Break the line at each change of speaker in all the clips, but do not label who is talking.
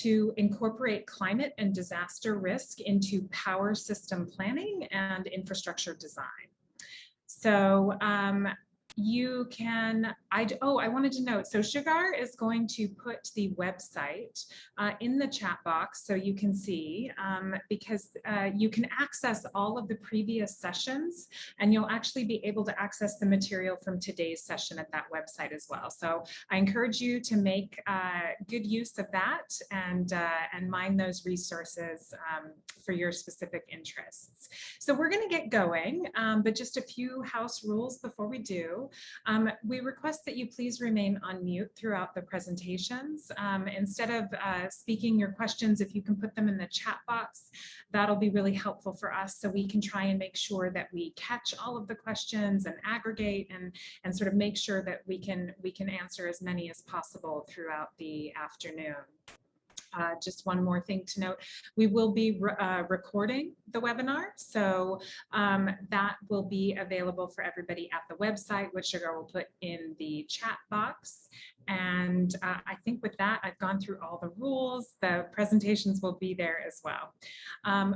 to incorporate climate and disaster risk into power system planning and infrastructure design. So you can, I wanted to note, so Sugar is going to put the website in the chat box so you can see, because you can access all of the previous sessions, and you'll actually be able to access the material from today's session at that website as well. So I encourage you to make good use of that and mine those resources for your specific interests. So we're going to get going, but just a few house rules before we do. We request that you please remain on mute throughout the presentations. Instead of speaking your questions, if you can put them in the chat box, that'll be really helpful for us, so we can try and make sure that we catch all of the questions and aggregate and sort of make sure that we can answer as many as possible throughout the afternoon. Just one more thing to note, we will be recording the webinar, so that will be available for everybody at the website, which Sugar will put in the chat box. And I think with that, I've gone through all the rules. The presentations will be there as well.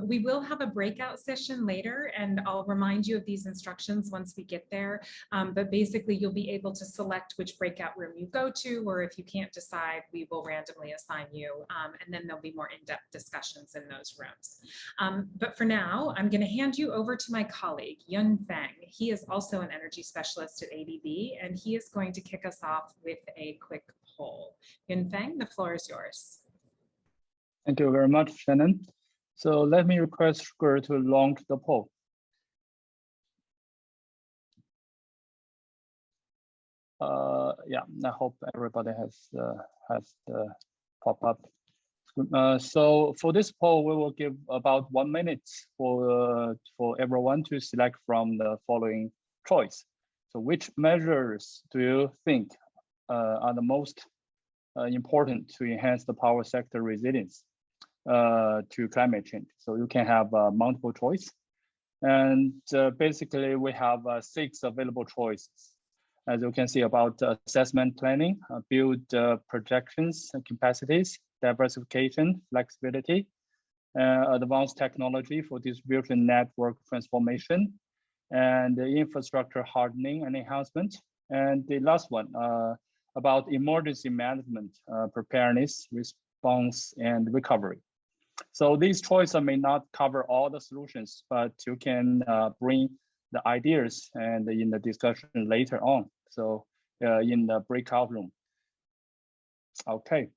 We will have a breakout session later, and I'll remind you of these instructions once we get there. But basically, you'll be able to select which breakout room you go to, or if you can't decide, we will randomly assign you, and then there'll be more in-depth discussions in those rooms. But for now, I'm going to hand you over to my colleague, Yun Feng. He is also an energy specialist at ADB, and he is going to kick us off with a quick poll. Yun Feng, the floor is yours.
Thank you very much, Shannon. So let me request Sugar to launch the poll. Yeah, I hope everybody has the pop-up. So for this poll, we will give about 1 minute for everyone to select from the following choice. So which measures do you think are the most important to enhance the power sector resilience to climate change? So you can have multiple choice. And basically, we have 6 available choices. As you can see, about assessment planning, build projections and capacities, diversification, flexibility, advanced technology for distribution network transformation, and the infrastructure hardening and enhancement. And the last one, about emergency management, preparedness, response, and recovery. So these choices may not cover all the solutions, but you can bring the ideas and in the discussion later on. So in the breakout room. Okay.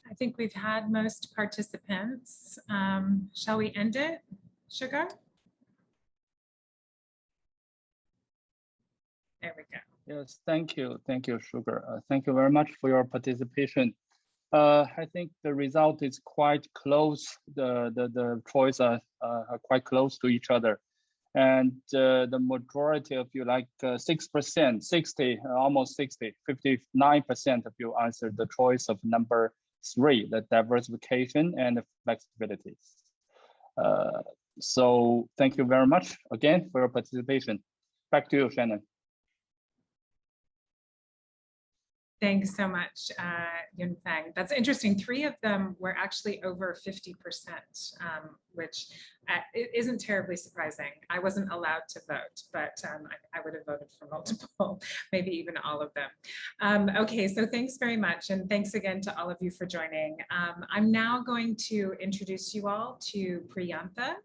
I think we've had most participants. Shall we end it, Sugar? There we go.
Yes, thank you, Sugar. Thank you very much for your participation. I think the result is quite close. The choice are quite close to each other, and the majority of you, like 6%, 60, almost 60, 59% of you answered the choice of number 3, the diversification and the flexibility. So thank you very much again for your participation. Back to you, Shannon.
Thanks so much, Yunfeng. That's interesting. 3 of them were actually over 50%, which isn't terribly surprising. I wasn't allowed to vote, but I would have voted for multiple, maybe even all of them. Okay, so thanks very much. And thanks again to all of you for joining. I'm now going to introduce you all to Priyantha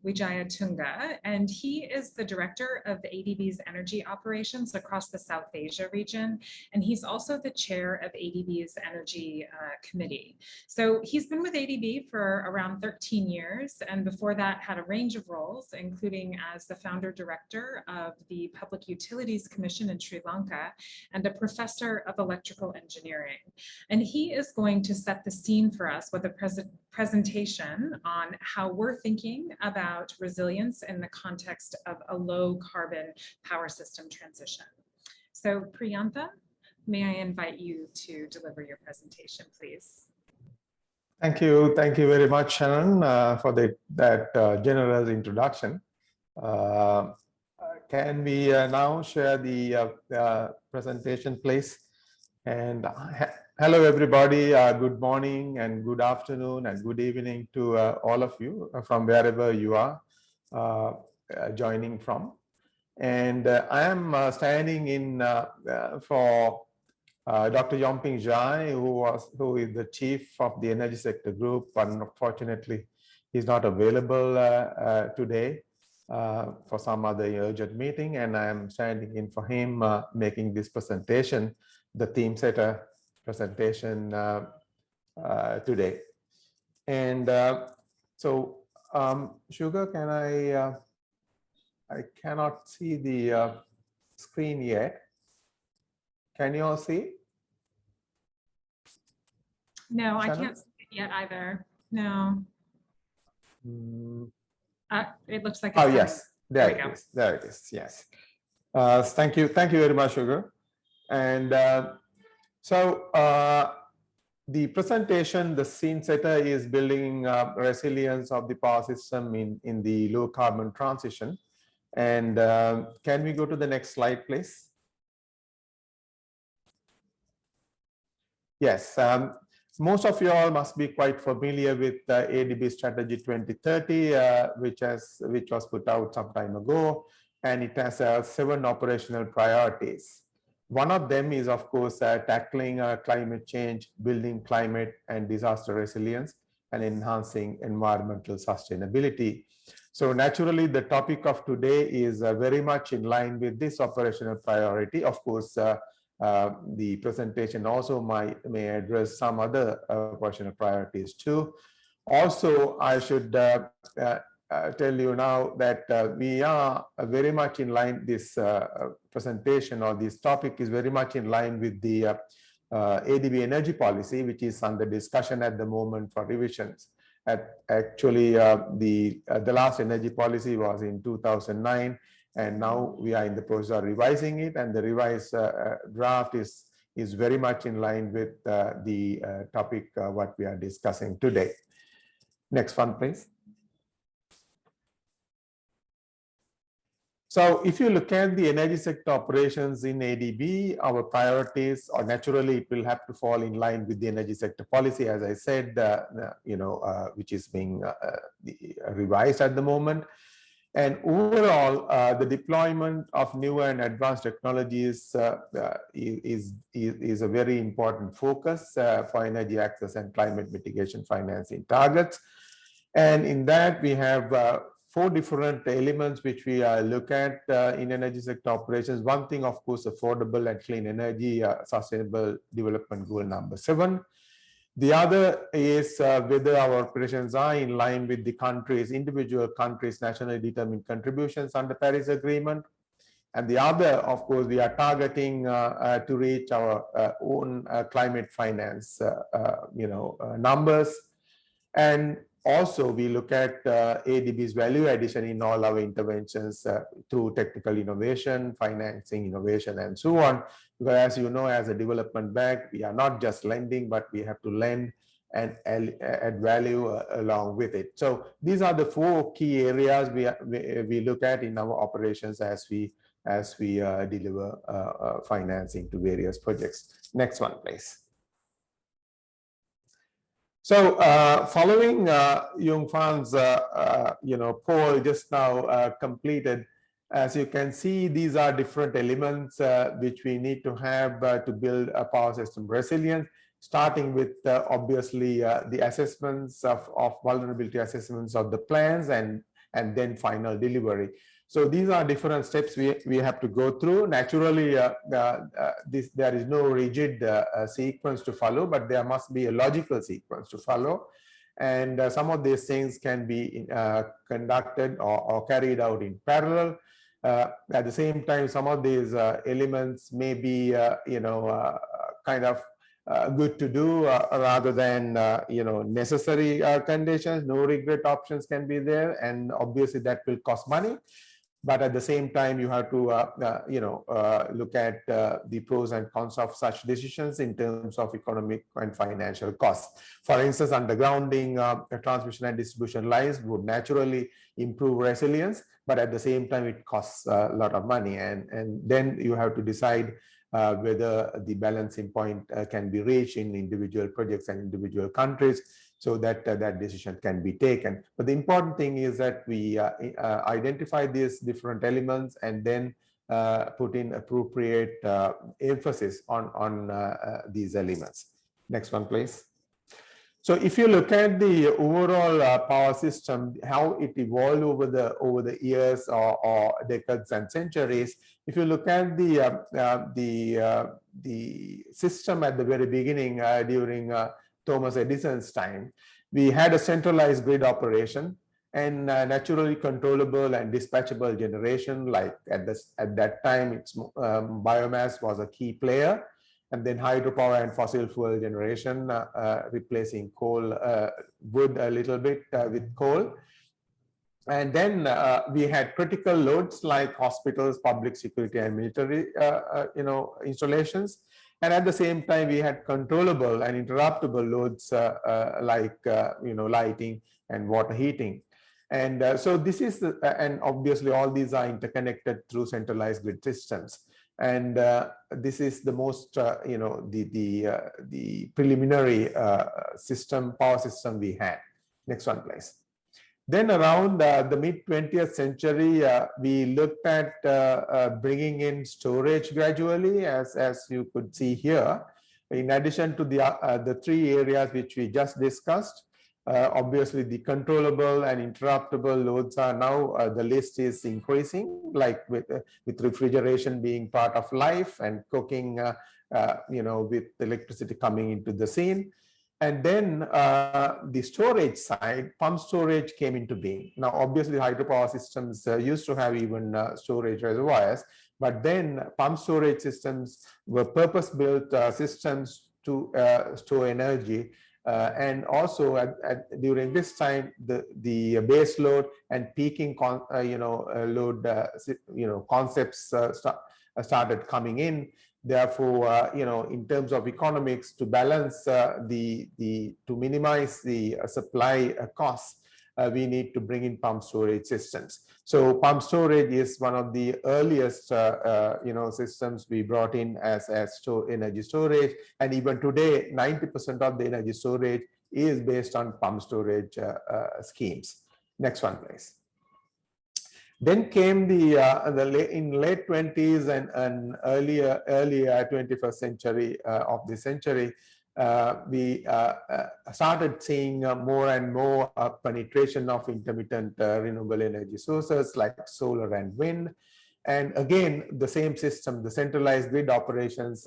Wijayatunga, and he is the director of the ADB's energy operations across the South Asia region. And he's also the chair of ADB's energy committee. So he's been with ADB for around 13 years. And before that had a range of roles, including as the founder director of the Public Utilities Commission in Sri Lanka and a professor of electrical engineering. And he is going to set the scene for us with a presentation on how we're thinking about resilience in the context of a low carbon power system transition. So Priyantha, may I invite you to deliver your presentation, please?
Thank you very much, Shannon, for that generous introduction. Can we now share the presentation, please? And hello, everybody. Good morning and good afternoon and good evening to all of you from wherever you are joining from. And I am standing in for Dr. Yomping Jai, who is the chief of the energy sector group. Unfortunately, he's not available today for some other urgent meeting, and I am standing in for him making this presentation, the theme setter presentation today. And so, Sugar, can I cannot see the screen yet. Can you all see?
No, Shannon? I can't see it yet either. No. It looks like it's
coming. Yes, there it is. There it is. Yes. Thank you very much, Sugar. And the presentation, the scene setter, is building resilience of the power system in the low carbon transition. And can we go to the next slide, please? Yes, most of you all must be quite familiar with ADB Strategy 2030, which was put out some time ago, and it has 7 operational priorities. One of them is, of course, tackling climate change, building climate and disaster resilience, and enhancing environmental sustainability. So naturally, the topic of today is very much in line with this operational priority. Of course, the presentation also may address some other operational priorities too. Also, I should tell you now that we are very much in line, this presentation or this topic is very much in line with the ADB energy policy, which is under discussion at the moment for revisions. Actually, the last energy policy was in 2009, and now we are in the process of revising it, and the revised draft is very much in line with the topic what we are discussing today. Next one, please. So if you look at the energy sector operations in ADB, our priorities are naturally, it will have to fall in line with the energy sector policy, as I said, which is being revised at the moment. And overall, the deployment of newer and advanced technologies is a very important focus for energy access and climate mitigation financing targets. And in that, we have 4 different elements which we look at in energy sector operations. One thing, of course, affordable and clean energy, sustainable development goal number 7. The other is whether our operations are in line with the individual countries' nationally determined contributions under Paris Agreement. And the other, of course, we are targeting to reach our own climate finance, numbers. And also, we look at ADB's value addition in all our interventions through technical innovation, financing innovation, and so on. Because as you know, as a development bank, we are not just lending, but we have to lend and add value along with it. So these are the 4 key areas we look at in our operations as we deliver financing to various projects. Next one, please. So following Yung Fan's poll just now completed, as you can see, these are different elements which we need to have to build a power system resilience, starting with obviously the assessments of vulnerability assessments of the plans and then final delivery. So these are different steps we have to go through. Naturally, there is no rigid sequence to follow, but there must be a logical sequence to follow. And some of these things can be conducted or carried out in parallel. At the same time, some of these elements may be, kind of good to do rather than, necessary conditions. No regret options can be there. And obviously that will cost money. But at the same time, you have to, look at the pros and cons of such decisions in terms of economic and financial costs. For instance, undergrounding transmission and distribution lines would naturally improve resilience, but at the same time, it costs a lot of money. And then you have to decide whether the balancing point can be reached in individual projects and individual countries, so that that decision can be taken. But the important thing is that we identify these different elements and then put in appropriate emphasis on these elements. Next one, please. So if you look at the overall power system, how it evolved over the years or decades and centuries, if you look at the system at the very beginning during Thomas Edison's time, we had a centralized grid operation and naturally controllable and dispatchable generation. Like at that time, it's biomass was a key player, and then hydropower and fossil fuel generation, replacing coal, wood a little bit with coal. And then we had critical loads like hospitals, public security, and military, installations. And at the same time, we had controllable and interruptible loads like lighting and water heating. And so this is, and obviously all these are interconnected through centralized grid systems. And this is the most, the preliminary power system we had. Next one, please. Then around the mid-20th century, we looked at bringing in storage gradually, as you could see here. In addition to the 3 areas which we just discussed, obviously the controllable and interruptible loads are now, the list is increasing, like with refrigeration being part of life and cooking, with electricity coming into the scene. And then the storage side, pump storage came into being. Now, obviously, hydropower systems used to have even storage reservoirs, but then pump storage systems were purpose-built systems to store energy. And also during this time, the base load and peaking load concepts started coming in. Therefore, in terms of economics, to balance to minimize the supply costs, we need to bring in pump storage systems. So pump storage is one of the earliest, systems we brought in as energy storage. And even today, 90% of the energy storage is based on pump storage schemes. Next one, please. Then came in late 20s and earlier 21st century of the century, we started seeing more and more penetration of intermittent renewable energy sources like solar and wind. And again, the same system, the centralized grid operations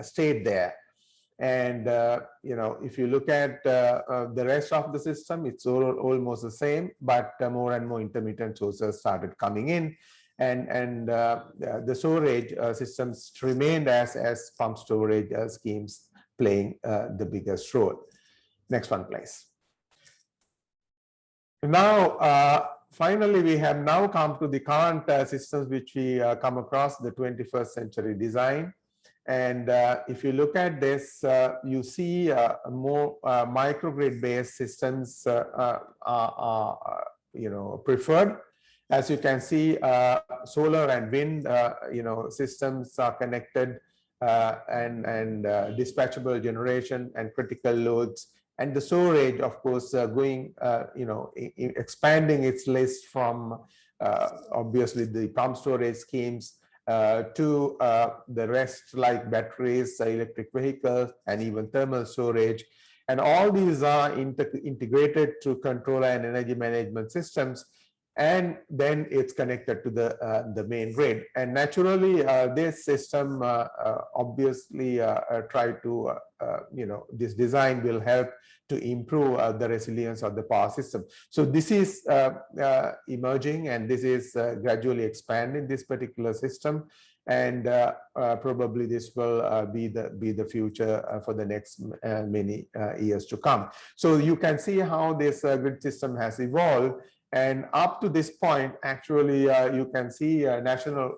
stayed there. And, if you look at the rest of the system, it's almost the same, but more and more intermittent sources started coming in. the storage systems remained as pump storage schemes playing the biggest role. Next one, please. Now, finally, we have now come to the current systems which we come across, the 21st century design. And if you look at this, you see more microgrid-based systems preferred. As you can see, solar and wind, systems are connected, and dispatchable generation and critical loads. And the storage, of course, expanding its list from obviously the pump storage schemes to the rest, like batteries, electric vehicles, and even thermal storage. And all these are integrated through controller and energy management systems. And then it's connected to the main grid. And naturally, this system obviously try to, this design will help to improve the resilience of the power system. So this is emerging, and this is gradually expanding this particular system. And probably this will be the future for the next many years to come. So you can see how this grid system has evolved. And up to this point, actually, you can see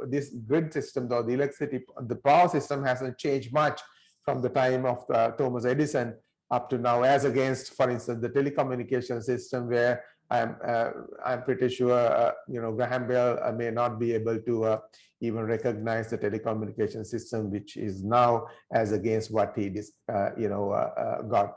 this grid system, or the power system hasn't changed much from the time of Thomas Edison up to now, as against, for instance, the telecommunication system, where I'm pretty sure Graham Bell may not be able to even recognize the telecommunication system, which is now as against what he got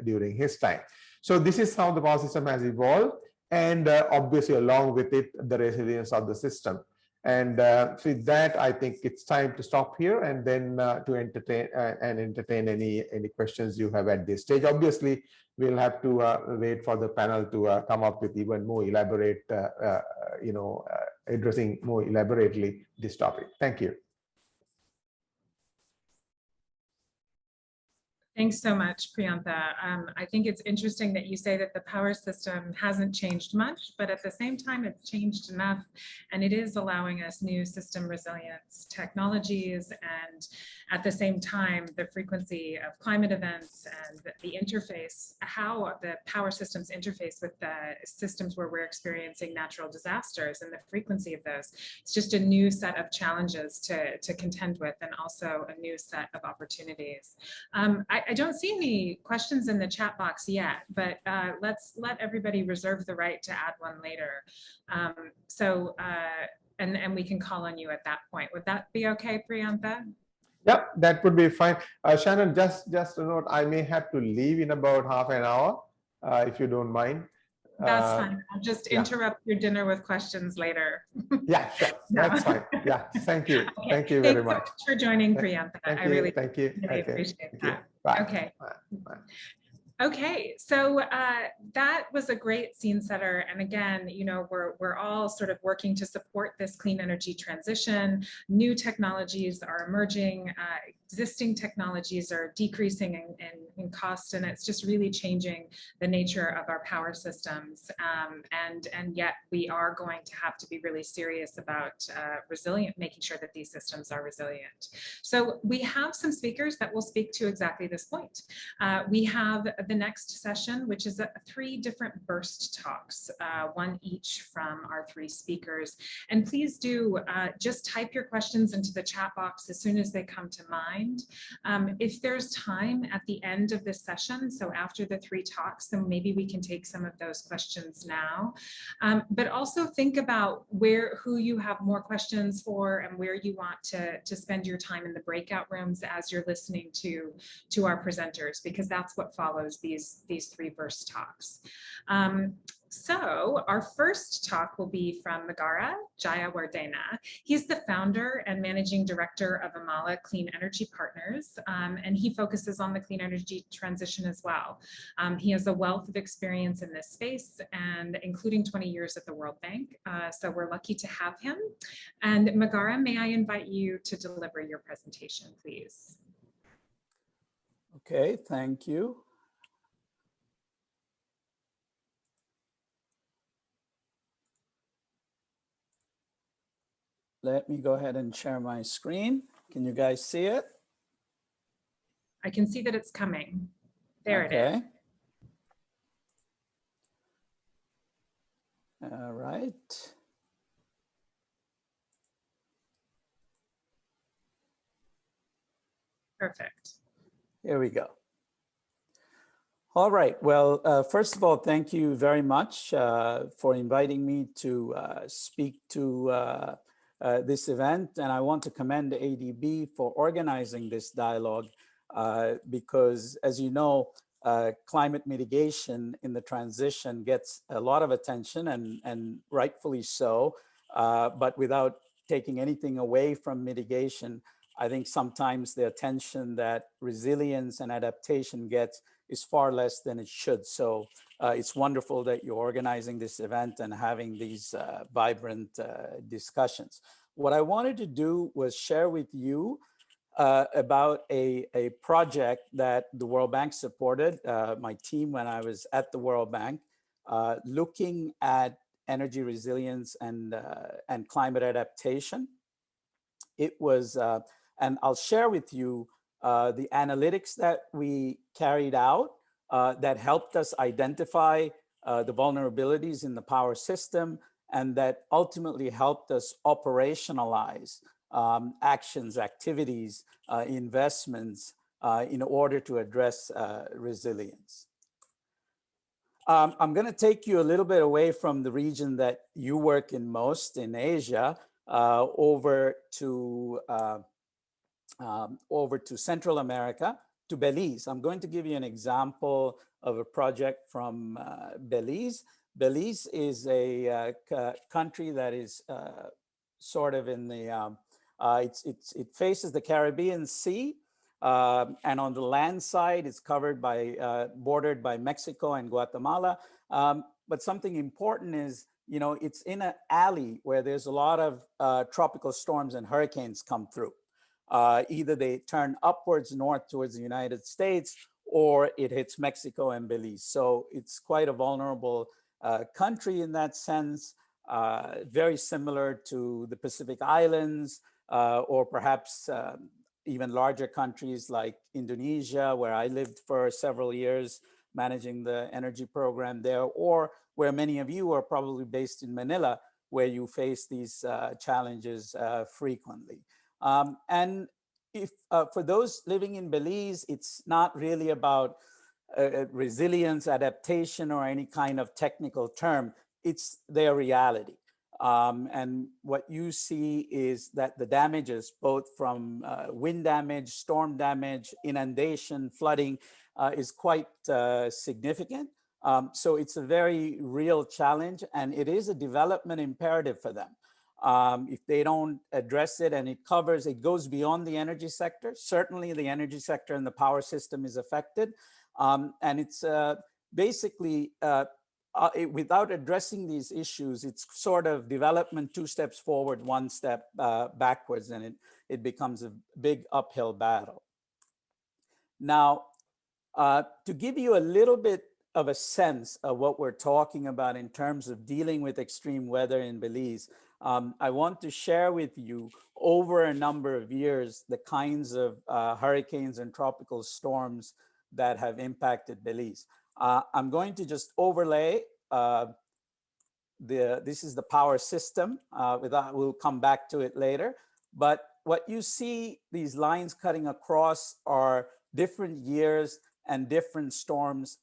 during his time. So this is how the power system has evolved. And obviously, along with it, the resilience of the system. And with that, I think it's time to stop here, and then to entertain any questions you have at this stage. Obviously, we'll have to wait for the panel to come up with even more elaborate, addressing more elaborately this topic. Thank you.
Thanks so much, Priyantha. I think it's interesting that you say that the power system hasn't changed much, but at the same time, it's changed enough, and it is allowing us new system resilience technologies, and at the same time, the frequency of climate events and the interface, how the power systems interface with the systems where we're experiencing natural disasters and the frequency of those. It's just a new set of challenges to contend with, and also a new set of opportunities. I don't see any questions in the chat box yet, but let's let everybody reserve the right to add one later. And we can call on you at that point. Would that be okay, Priyantha?
Yep, that would be fine. Shannon, just a note, I may have to leave in about half an hour, if you don't mind.
That's fine. I'll just interrupt your dinner with questions later.
Yeah, sure. That's fine. Yeah, thank you. Okay. Thank you very much.
Thanks so much for joining, Priyantha.
I
really
appreciate that.
Bye. Okay. Bye. Okay, so that was a great scene setter. And again, we're all sort of working to support this clean energy transition. New technologies are emerging. Existing technologies are decreasing in cost, and it's just really changing the nature of our power systems. And yet we are going to have to be really serious about making sure that these systems are resilient. So we have some speakers that will speak to exactly this point. We have the next session, which is 3 different burst talks, one each from our 3 speakers. And please do just type your questions into the chat box as soon as they come to mind. If there's time at the end of this session, so after the 3 talks, then maybe we can take some of those questions now. But also think about who you have more questions for, and where you want to spend your time in the breakout rooms as you're listening to our presenters, because that's what follows these 3 burst talks. So our first talk will be from Megara Jayawardena. He's the founder and managing director of Amala Clean Energy Partners, and he focuses on the clean energy transition as well. He has a wealth of experience in this space, and including 20 years at the World Bank. So we're lucky to have him. And Megara, may I invite you to deliver your presentation, please?
Okay, thank you. let me go ahead and share my screen. Can you guys see it?
I can see that it's coming. There it is.
Okay. All right.
Perfect.
Here we go. All right. Well, first of all, thank you very much for inviting me to speak to this event. And I want to commend ADB for organizing this dialogue because, as you know, climate mitigation in the transition gets a lot of attention and rightfully so, but without taking anything away from mitigation, I think sometimes the attention that resilience and adaptation gets is far less than it should. So it's wonderful that you're organizing this event and having these vibrant discussions. What I wanted to do was share with you about a project that the World Bank supported, my team when I was at the World Bank, looking at energy resilience and climate adaptation. It was, and I'll share with you the analytics that we carried out that helped us identify the vulnerabilities in the power system and that ultimately helped us operationalize actions, activities, investments in order to address resilience. I'm going to take you a little bit away from the region that you work in most, in Asia, over to Central America, to Belize. I'm going to give you an example of a project from Belize. Belize is a country that is sort of in the, it faces the Caribbean Sea, and on the land side, it's covered by, bordered by Mexico and Guatemala. But something important is, you know, it's in an alley where there's a lot of tropical storms and hurricanes come through. Either they turn upwards north towards the United States, or it hits Mexico and Belize. So it's quite a vulnerable country in that sense, very similar to the Pacific Islands, or perhaps even larger countries like Indonesia, where I lived for several years managing the energy program there, or where many of you are probably based in Manila, where you face these challenges frequently. And if for those living in Belize, it's not really about resilience, adaptation, or any kind of technical term. It's their reality. And what you see is that the damages, both from wind damage, storm damage, inundation, flooding, is quite significant. So it's a very real challenge, and it is a development imperative for them. If they don't address it, and it goes beyond the energy sector. Certainly the energy sector and the power system is affected. And it's basically, without addressing these issues, it's sort of development 2 steps forward, 1 step backwards, and it becomes a big uphill battle. Now, to give you a little bit of a sense of what we're talking about in terms of dealing with extreme weather in Belize, I want to share with you over a number of years the kinds of hurricanes and tropical storms that have impacted Belize. I'm going to just overlay this is the power system. We'll come back to it later. But what you see, these lines cutting across, are different years and different storms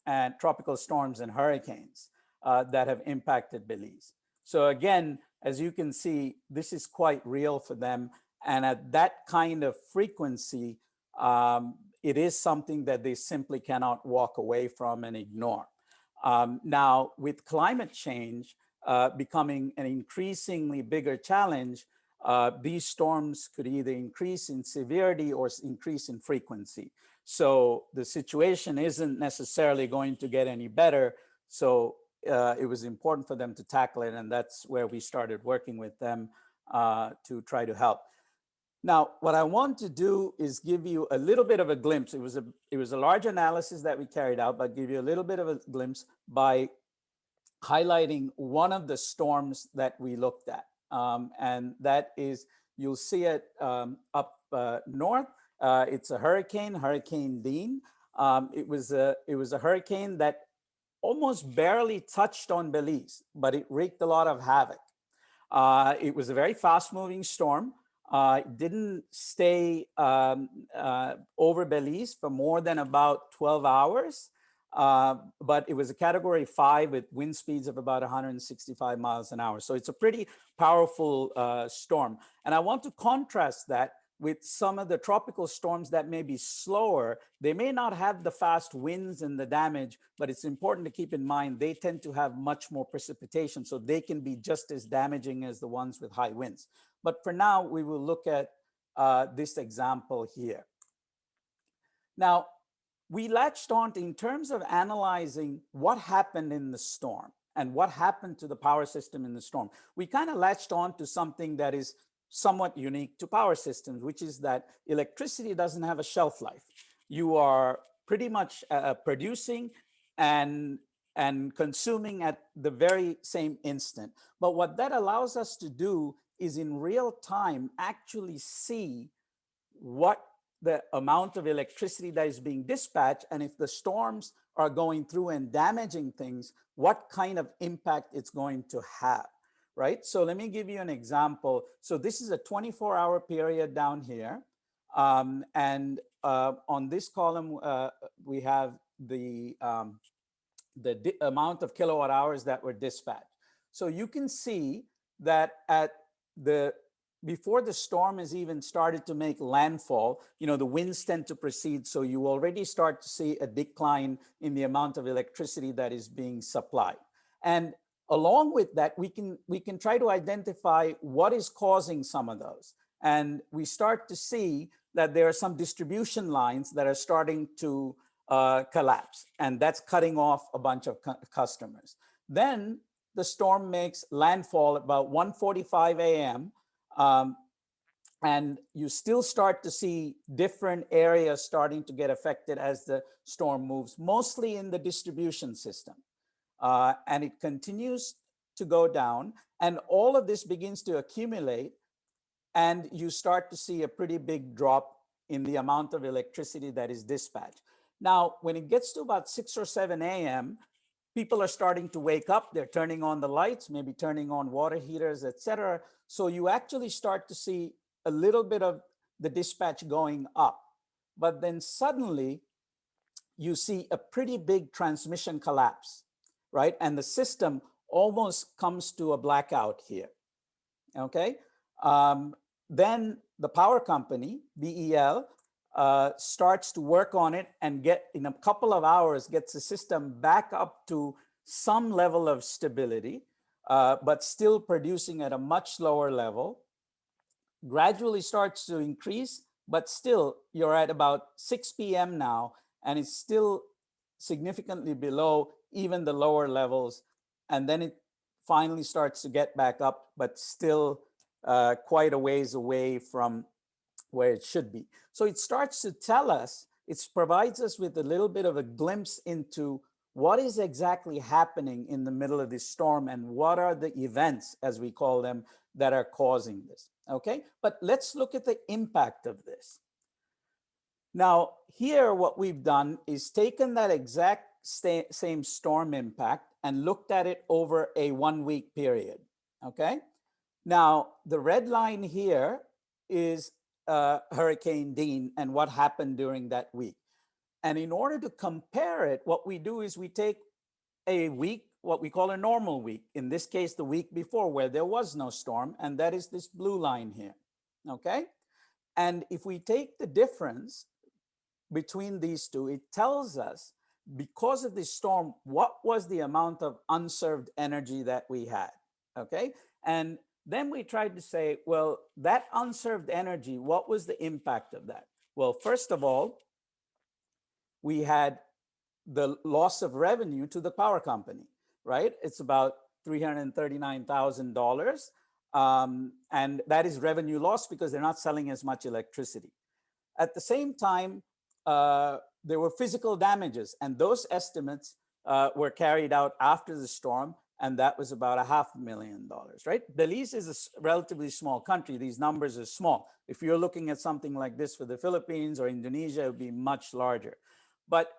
and tropical storms and hurricanes that have impacted Belize. So again, as you can see, this is quite real for them. And at that kind of frequency, it is something that they simply cannot walk away from and ignore. Now, with climate change becoming an increasingly bigger challenge, these storms could either increase in severity or increase in frequency. So the situation isn't necessarily going to get any better. So it was important for them to tackle it, and that's where we started working with them to try to help. Now, what I want to do is give you a little bit of a glimpse. It was a large analysis that we carried out, but give you a little bit of a glimpse by highlighting one of the storms that we looked at. And that is, you'll see it up north. It's a hurricane, Hurricane Dean. It was a hurricane that almost barely touched on Belize, but it wreaked a lot of havoc. It was a very fast-moving storm. It didn't stay over Belize for more than about 12 hours, but it was a Category 5 with wind speeds of about 165 miles an hour. So it's a pretty powerful storm. And I want to contrast that with some of the tropical storms that may be slower. They may not have the fast winds and the damage, but it's important to keep in mind they tend to have much more precipitation, so they can be just as damaging as the ones with high winds. But for now, we will look at this example here. Now, we latched on to, in terms of analyzing what happened in the storm and what happened to the power system in the storm, we kind of latched on to something that is somewhat unique to power systems, which is that electricity doesn't have a shelf life. You are pretty much producing and consuming at the very same instant. But what that allows us to do is in real time actually see what the amount of electricity that is being dispatched, and if the storms are going through and damaging things, what kind of impact it's going to have. Right? So let me give you an example. So this is a 24-hour period down here. And on this column, we have the amount of kilowatt hours that were dispatched. So you can see that before the storm has even started to make landfall, the winds tend to proceed. So you already start to see a decline in the amount of electricity that is being supplied. And along with that, we can try to identify what is causing some of those. And we start to see that there are some distribution lines that are starting to collapse, and that's cutting off a bunch of customers. Then the storm makes landfall about 1:45 a.m. And you still start to see different areas starting to get affected as the storm moves, mostly in the distribution system. And it continues to go down, and all of this begins to accumulate, and you start to see a pretty big drop in the amount of electricity that is dispatched. Now, when it gets to about 6 or 7 a.m., people are starting to wake up. They're turning on the lights, maybe turning on water heaters, etc. So you actually start to see a little bit of the dispatch going up. But then suddenly, you see a pretty big transmission collapse, right? And the system almost comes to a blackout here, okay? Then the power company, BEL, starts to work on it and in a couple of hours, gets the system back up to some level of stability, but still producing at a much lower level. Gradually starts to increase, but still you're at about 6 p.m. now, and it's still significantly below even the lower levels. And then it finally starts to get back up, but still quite a ways away from where it should be. So it starts to tell us, it provides us with a little bit of a glimpse into what is exactly happening in the middle of this storm and what are the events, as we call them, that are causing this, okay? But let's look at the impact of this. Now, here what we've done is taken that exact same storm impact and looked at it over a 1-week period, okay? Now, the red line here is Hurricane Dean and what happened during that week. And in order to compare it, what we do is we take a week, what we call a normal week, in this case, the week before where there was no storm, and that is this blue line here, okay? And if we take the difference between these two, it tells us, because of this storm, what was the amount of unserved energy that we had, okay? And then we tried to say, well, that unserved energy, what was the impact of that? Well, first of all, we had the loss of revenue to the power company, right? It's about $339,000. And that is revenue loss because they're not selling as much electricity. At the same time, there were physical damages, and those estimates were carried out after the storm. and that was about $500,000, right? Belize is a relatively small country. These numbers are small. If you're looking at something like this for the Philippines or Indonesia, it would be much larger. But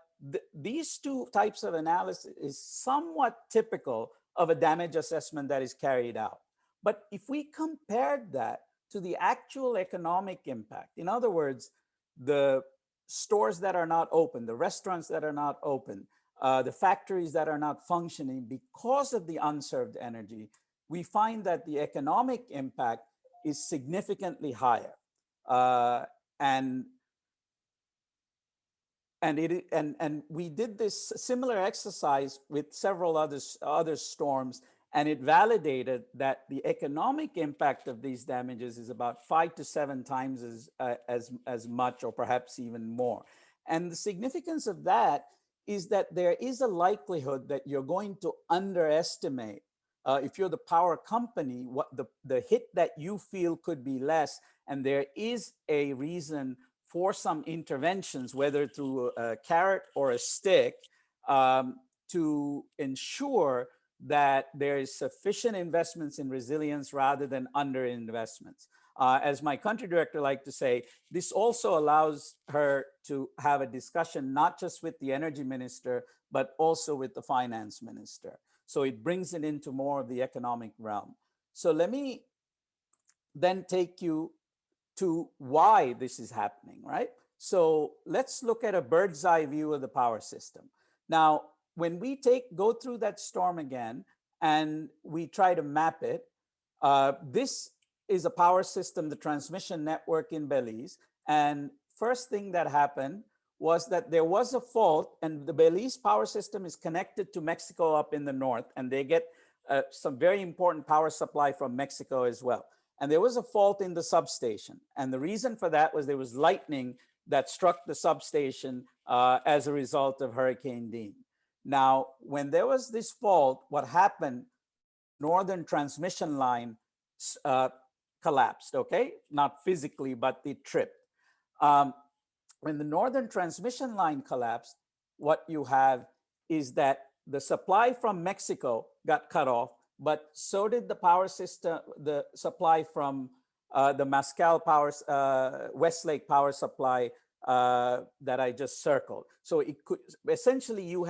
these two types of analysis is somewhat typical of a damage assessment that is carried out. But if we compared that to the actual economic impact, in other words, the stores that are not open, the restaurants that are not open, the factories that are not functioning because of the unserved energy, we find that the economic impact is significantly higher. And we did this similar exercise with several other storms, and it validated that the economic impact of these damages is about 5 to 7 times as much, or perhaps even more. And the significance of that is that there is a likelihood that you're going to underestimate, if you're the power company, what the hit that you feel could be less. And there is a reason for some interventions, whether through a carrot or a stick, to ensure that there is sufficient investments in resilience rather than underinvestments. As my country director liked to say, this also allows her to have a discussion, not just with the energy minister, but also with the finance minister. So it brings it into more of the economic realm. So let me then take you to why this is happening, right? So let's look at a bird's eye view of the power system. Now, when we go through that storm again, and we try to map it, this is a power system, the transmission network in Belize. And first thing that happened was that there was a fault, and the Belize power system is connected to Mexico up in the north, and they get some very important power supply from Mexico as well. And there was a fault in the substation. And the reason for that was there was lightning that struck the substation as a result of Hurricane Dean. Now, when there was this fault, what happened, northern transmission line collapsed, okay? Not physically, but it tripped. When the northern transmission line collapsed, what you have is that the supply from Mexico got cut off, but so did the power system, the supply from the Mescal power, Westlake power supply that I just circled. So it could essentially you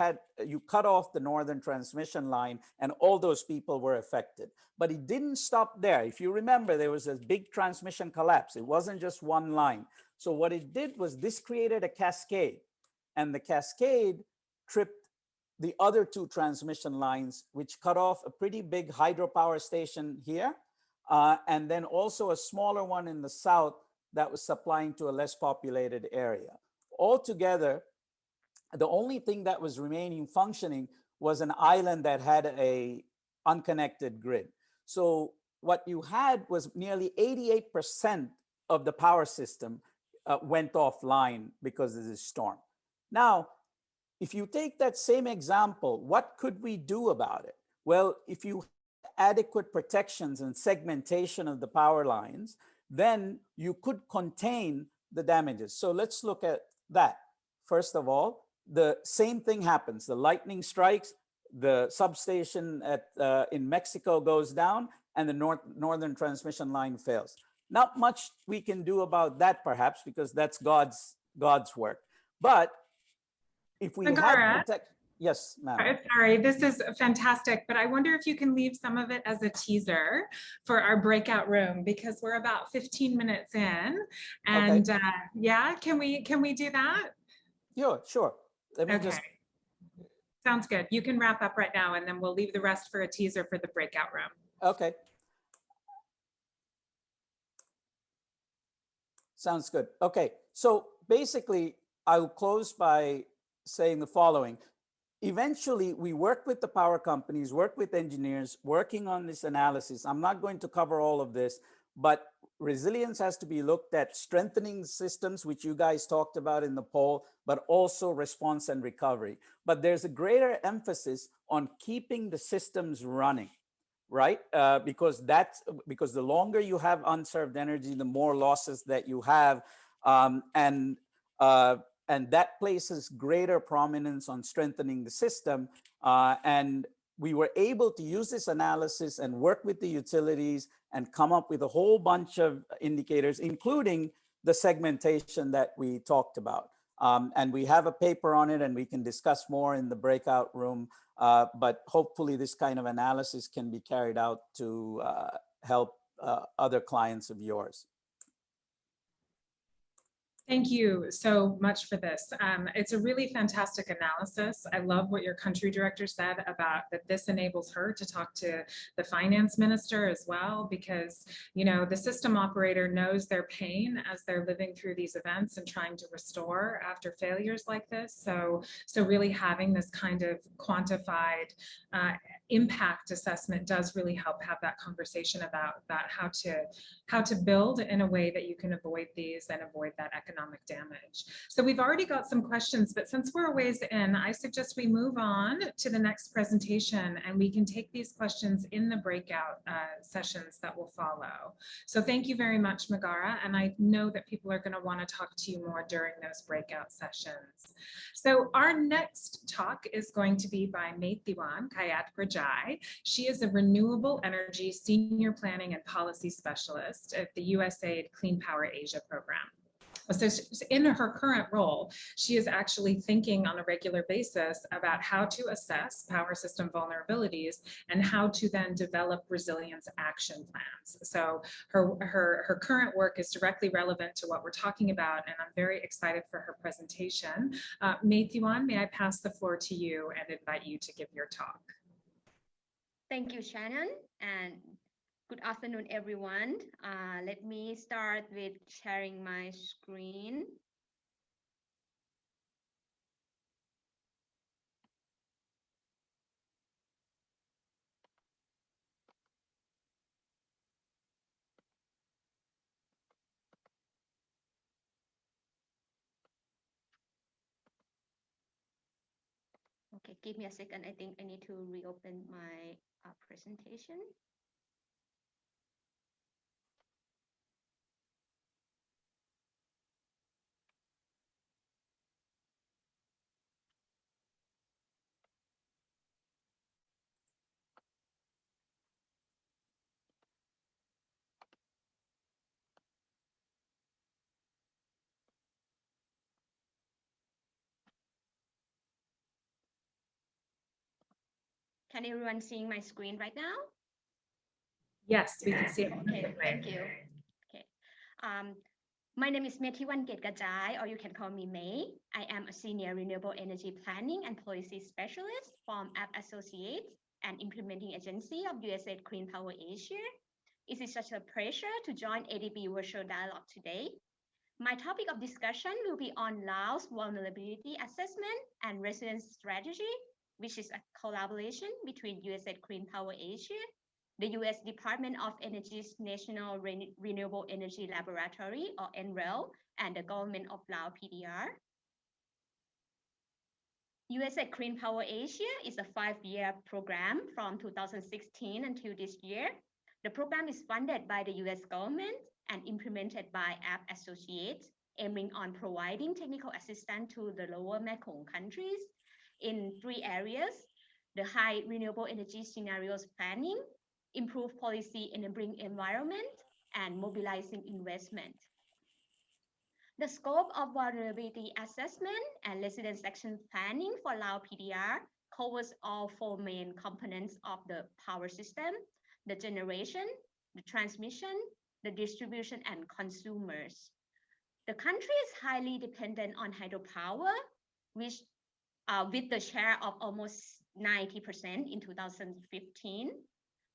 cut off the northern transmission line, and all those people were affected. But it didn't stop there. If you remember, there was a big transmission collapse. It wasn't just one line. So what it did was this created a cascade, and the cascade tripped the other 2 transmission lines, which cut off a pretty big hydropower station here, and then also a smaller one in the south that was supplying to a less populated area. Altogether, the only thing that was remaining functioning was an island that had a unconnected grid. So what you had was nearly 88% of the power system went offline because of this storm. Now, if you take that same example, what could we do about it? Well, if you have adequate protections and segmentation of the power lines, then you could contain the damages. So let's look at that. First of all, the same thing happens. The lightning strikes, the substation in Mexico goes down, and the northern transmission line fails. Not much we can do about that, perhaps, because that's God's work. But if we had yes, ma'am.
Sorry, this is fantastic, but I wonder if you can leave some of it as a teaser for our breakout room, because we're about 15 minutes in, and okay. Yeah, can we do that?
Yeah, sure. Let me just.
Sounds good. You can wrap up right now, and then we'll leave the rest for a teaser for the breakout room.
Okay. Sounds good. Okay, so basically, I'll close by saying the following. Eventually, we work with the power companies, work with engineers, working on this analysis. I'm not going to cover all of this, but resilience has to be looked at, strengthening the systems, which you guys talked about in the poll, but also response and recovery. But there's a greater emphasis on keeping the systems running, right? Because the longer you have unserved energy, the more losses that you have, and that places greater prominence on strengthening the system. And we were able to use this analysis and work with the utilities and come up with a whole bunch of indicators, including the segmentation that we talked about. And we have a paper on it, and we can discuss more in the breakout room. But hopefully this kind of analysis can be carried out to help other clients of yours.
Thank you so much for this. It's a really fantastic analysis. I love what your country director said about that this enables her to talk to the finance minister as well, because, you know, the system operator knows their pain as they're living through these events and trying to restore after failures like this. So really having this kind of quantified impact assessment does really help have that conversation about how to build in a way that you can avoid these and avoid that economic damage. So we've already got some questions, but since we're a ways in, I suggest we move on to the next presentation, and we can take these questions in the breakout sessions that will follow. So thank you very much, Megara, and I know that people are going to want to talk to you more during those breakout sessions. So our next talk is going to be by Maithiwan Kayat-Grajai. She is a renewable energy senior planning and policy specialist at the USAID Clean Power Asia program. So in her current role, she is actually thinking on a regular basis about how to assess power system vulnerabilities and how to then develop resilience action plans. So her current work is directly relevant to what we're talking about, and I'm very excited for her presentation. Maithiwan, may I pass the floor to you and invite you to give your talk.
Thank you, Shannon, and good afternoon, everyone. Let me start with sharing my screen. Okay, give me a second. I think I need to reopen my presentation. Can everyone see my screen right now?
Yes, we can see it.
Okay, thank you. Okay. My name is Maithiwan Kayat-Grajai, or you can call me May. I am a senior renewable energy planning and policy specialist from App Associates, an implementing agency of USAID Clean Power Asia. It is such a pleasure to join ADB virtual dialogue today. My topic of discussion will be on Laos vulnerability assessment and resilience strategy, which is a collaboration between USAID Clean Power Asia, the U.S. Department of Energy's National Renewable Energy Laboratory, or NREL, and the government of Laos PDR. USAID Clean Power Asia is a 5-year program from 2016 until this year. The program is funded by the U.S. government and implemented by App Associates, aiming on providing technical assistance to the lower Mekong countries in 3 areas: the high renewable energy scenarios planning, improve policy enabling environment, and mobilizing investment. The scope of vulnerability assessment and resilience action planning for Laos PDR covers all 4 main components of the power system: the generation, the transmission, the distribution, and consumers. The country is highly dependent on hydropower, which with the share of almost 90% in 2015.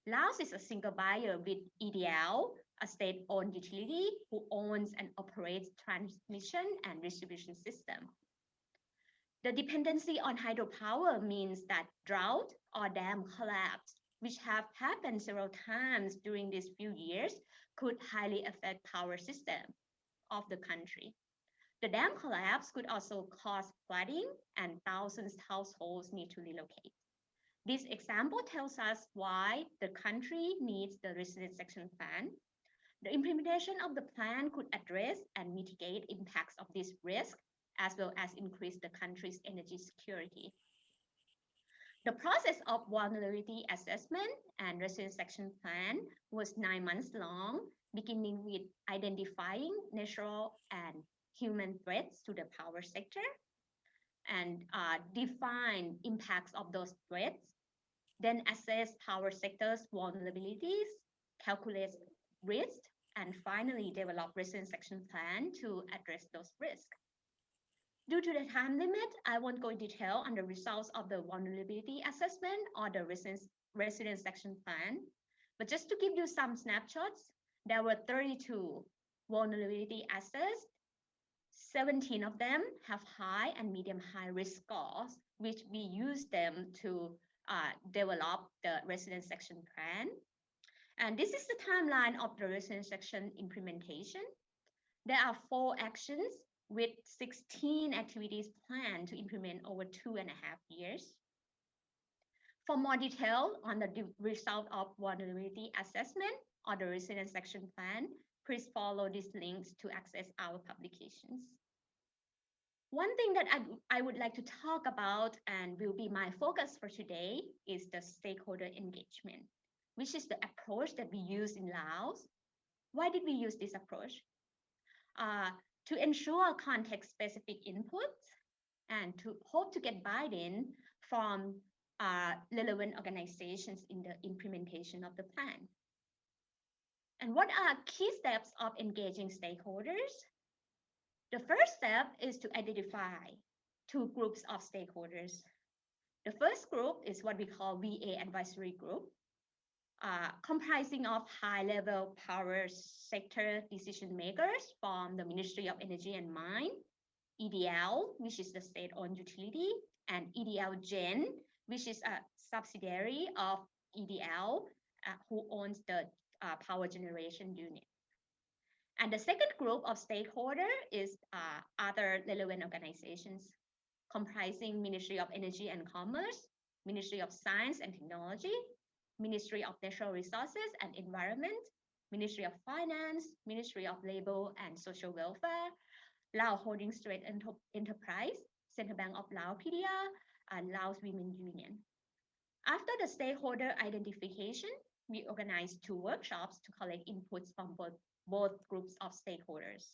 Laos is a single buyer with EDL, a state-owned utility who owns and operates transmission and distribution system. The dependency on hydropower means that drought or dam collapse, which have happened several times during these few years, could highly affect power system of the country. The dam collapse could also cause flooding, and thousands of households need to relocate. This example tells us why the country needs the resilience action plan. The implementation of the plan could address and mitigate impacts of this risk, as well as increase the country's energy security. The process of vulnerability assessment and resilience action plan was 9 months long, beginning with identifying natural and human threats to the power sector and define impacts of those threats, then assess power sector's vulnerabilities, calculate risk, and finally develop resilience action plan to address those risks. Due to the time limit, I won't go in detail on the results of the vulnerability assessment or the resilience action plan. But just to give you some snapshots, there were 32 vulnerability assessed. 17 of them have high and medium high risk scores, which we use them to develop the resilience action plan. And this is the timeline of the resilience action implementation. There are 4 actions with 16 activities planned to implement over 2.5 years. For more detail on the result of vulnerability assessment or the resilience action plan, please follow these links to access our publications. One thing that I would like to talk about and will be my focus for today is the stakeholder engagement, which is the approach that we use in Laos. Why did we use this approach? To ensure context-specific inputs and to hope to get buy-in from relevant organizations in the implementation of the plan. And what are key steps of engaging stakeholders? The first step is to identify 2 groups of stakeholders. The first group is what we call VA advisory group, comprising of high-level power sector decision makers from the Ministry of Energy and Mine, EDL, which is the state-owned utility, and EDL Gen, which is a subsidiary of EDL, who owns the power generation unit. And the second group of stakeholders is other relevant organizations, comprising Ministry of Energy and Commerce, Ministry of Science and Technology, Ministry of Natural Resources and Environment, Ministry of Finance, Ministry of Labor and Social Welfare, Laos Holdings Trade Enterprise, Central Bank of Laos PDR, and Laos Women Union. After the stakeholder identification, we organized 2 workshops to collect inputs from both groups of stakeholders.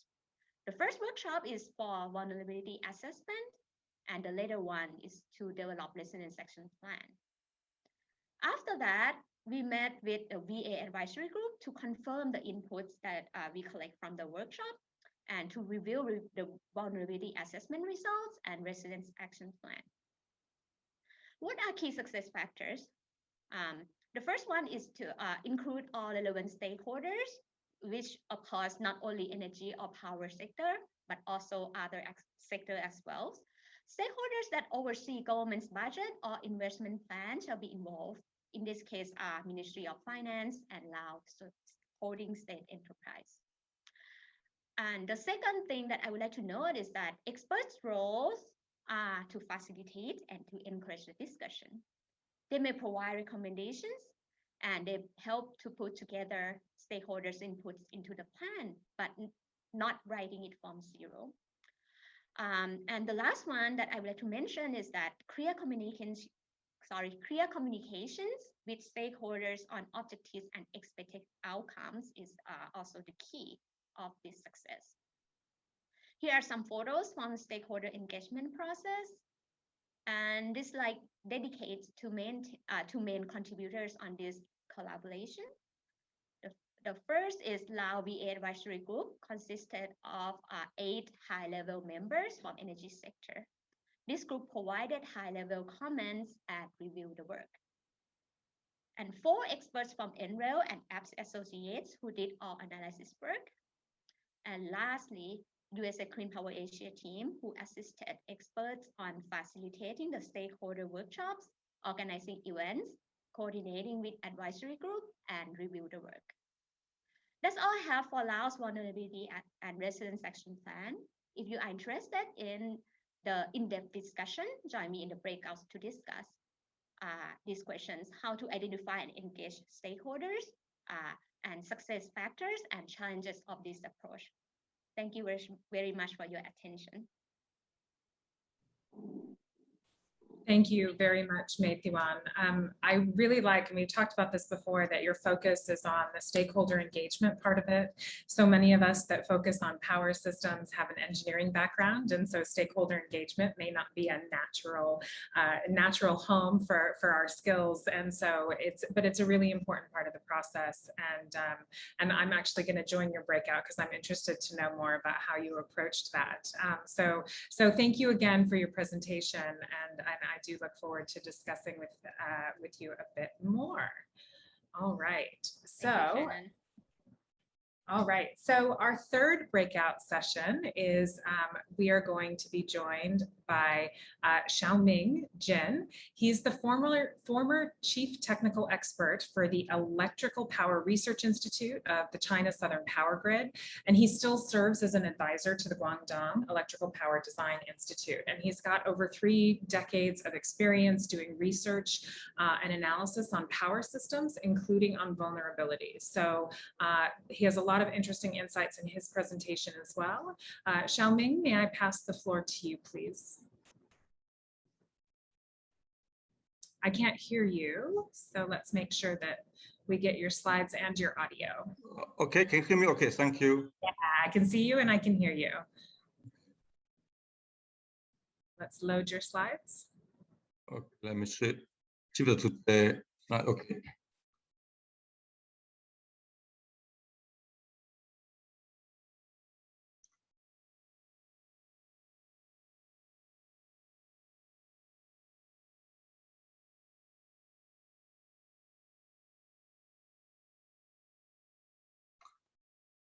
The first workshop is for vulnerability assessment, and the later one is to develop resilience action plan. After that, we met with the VA advisory group to confirm the inputs that we collect from the workshop and to review the vulnerability assessment results and resilience action plan. What are key success factors? The first one is to include all relevant stakeholders, which of course not only energy or power sector, but also other sector as well. Stakeholders that oversee government's budget or investment plan shall be involved. In this case, Ministry of Finance and Laos Holdings State Enterprise. And the second thing that I would like to note is that experts' roles are to facilitate and to encourage the discussion. They may provide recommendations and they help to put together stakeholders' inputs into the plan, but not writing it from zero. And the last one that I would like to mention is that clear communications with stakeholders on objectives and expected outcomes is also the key of this success. Here are some photos from the stakeholder engagement process. And this slide dedicates to main contributors on this collaboration. The first is Lao VA Advisory Group, consisted of 8 high-level members from energy sector. This group provided high-level comments and reviewed the work. And 4 experts from NREL and Apps Associates who did all analysis work. And lastly, USA Clean Power Asia team who assisted experts on facilitating the stakeholder workshops, organizing events, coordinating with advisory group, and review the work. That's all I have for Laos Vulnerability and Resilience Action Plan. If you are interested in the in-depth discussion, join me in the breakouts to discuss these questions, how to identify and engage stakeholders, and success factors and challenges of this approach. Thank you very much for your attention.
Thank you very much, Meithiwan. I really like, and we've talked about this before, that your focus is on the stakeholder engagement part of it. So many of us that focus on power systems have an engineering background, and so stakeholder engagement may not be a natural home for our skills. And so it's a really important part of the process. And I'm actually going to join your breakout because I'm interested to know more about how you approached that. So thank you again for your presentation, and I do look forward to discussing with you a bit more. All right, so our third breakout session is we are going to be joined by Xiaoming Jin. He's the former chief technical expert for the Electrical Power Research Institute of the China Southern Power Grid, and he still serves as an advisor to the Guangdong Electrical Power Design Institute. And he's got over 3 decades of experience doing research and analysis on power systems, including on vulnerabilities. So he has a lot of interesting insights in his presentation as well. Xiaoming, may I pass the floor to you, please? I can't hear you, so let's make sure that we get your slides and your audio.
Okay, can you hear me? Okay, thank you.
Yeah, I can see you and I can hear you. Let's load your slides.
Okay, let me shift to the okay.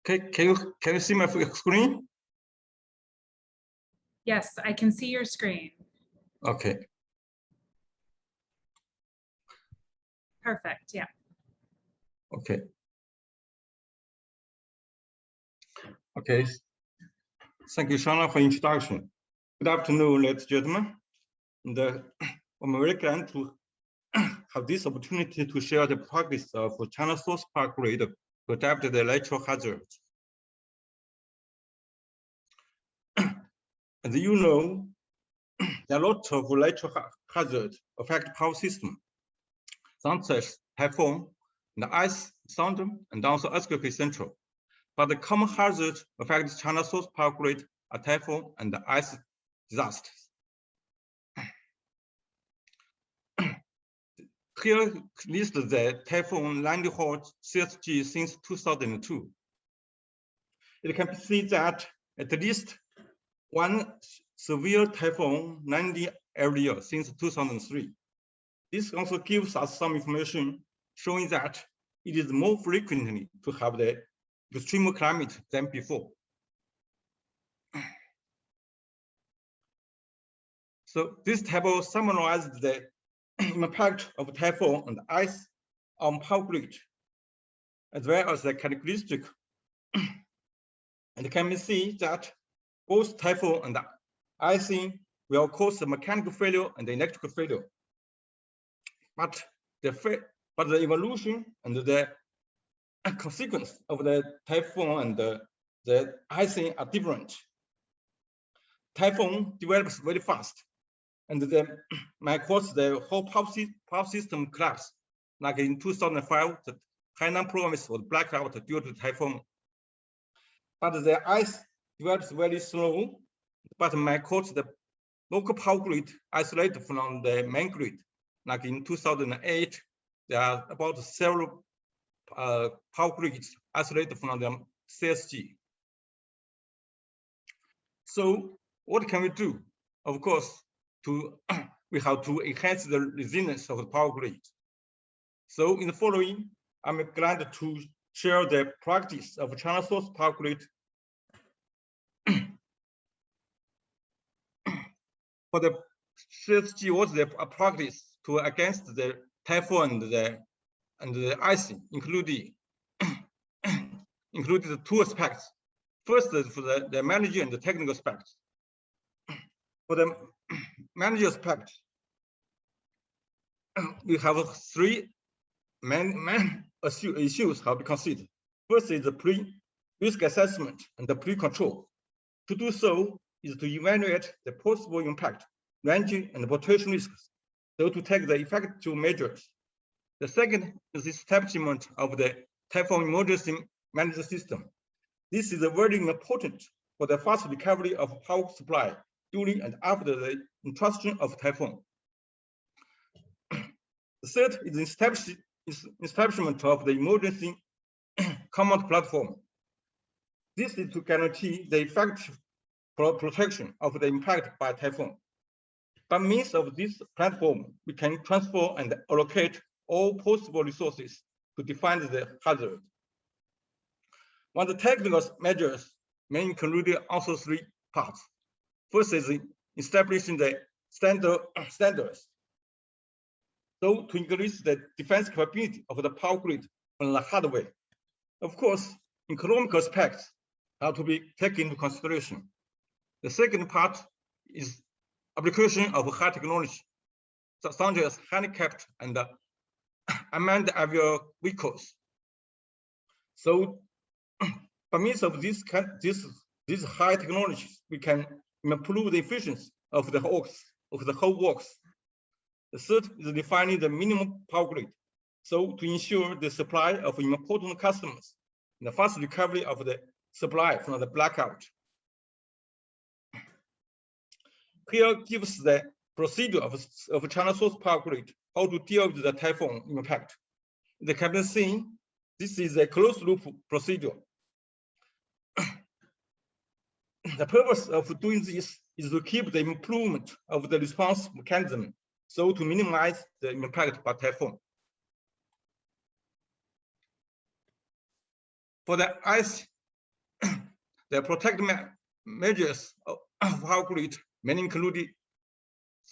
Okay, can you see my screen?
Yes, I can see your screen.
Okay.
Perfect, yeah.
Okay. Okay. Thank you, Shana, for introduction. Good afternoon, ladies and gentlemen. I'm very glad to have this opportunity to share the progress of China source power grid to adapt the electrical hazards. As you know, there are lots of electrical hazards affect power system, such as typhoon, the ice, sound, and also earthquake central. But the common hazards affect China source power grid are typhoon and the ice disasters. Here listed the typhoon landfall CSG since 2002. It can be seen that at least one severe typhoon landed every year since 2003. This also gives us some information showing that it is more frequently to have the extreme climate than before. So this table summarizes the impact of typhoon and ice on power grid, as well as the characteristic. And can we see that both typhoon and icing will cause the mechanical failure and the electrical failure. But the evolution and the consequence of the typhoon and the icing are different. Typhoon develops very fast, and might cause the whole power system collapse. Like in 2005, the Hainan province was blacked out due to typhoon. But the ice develops very slow, but might cause the local power grid isolated from the main grid. Like in 2008, there are about several power grids isolated from the CSG. So what can we do? Of course, we have to enhance the resilience of the power grid. So in the following, I'm glad to share the practice of China source power grid for the CSG. Was the practice to against the typhoon and the icing, including the 2 aspects. First is for the manager and the technical aspects. For the manager aspect, we have 3 main issues have to consider. First is the pre-risk assessment and the pre-control. To do so is to evaluate the possible impact range, and potential risks, so to take the effective measures. The second is the establishment of the typhoon emergency management system. This is very important for the fast recovery of power supply during and after the intrusion of typhoon. The third is the establishment of the emergency command platform. This is to guarantee the effective protection of the impact by typhoon. By means of this platform, we can transfer and allocate all possible resources to define the hazard. One of the technical measures may include also three parts. First is establishing the standards. So to increase the defense capability of the power grid on the hardware. Of course, economic aspects are to be taken into consideration. The second part is application of high technology, such as handicapped and unmanned aerial vehicles. So by means of these high technologies, we can improve the efficiency of the whole works. The third is defining the minimum power grid, so to ensure the supply of important customers and the fast recovery of the supply from the blackout. Here gives the procedure of China source power grid, how to deal with the typhoon impact. They can be seen, this is a closed loop procedure. The purpose of doing this is to keep the improvement of the response mechanism, so to minimize the impact by typhoon. For the ice, the protective measures of power grid may include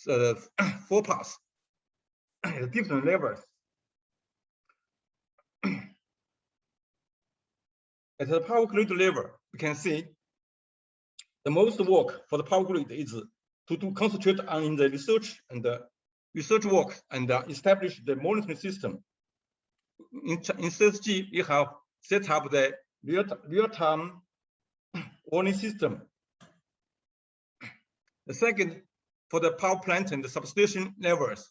4 parts, different levels. At the power grid level, we can see the most work for the power grid is to concentrate on the research work and establish the monitoring system. In CSG, we have set up the real-time warning system. The second, for the power plant and the substation levels,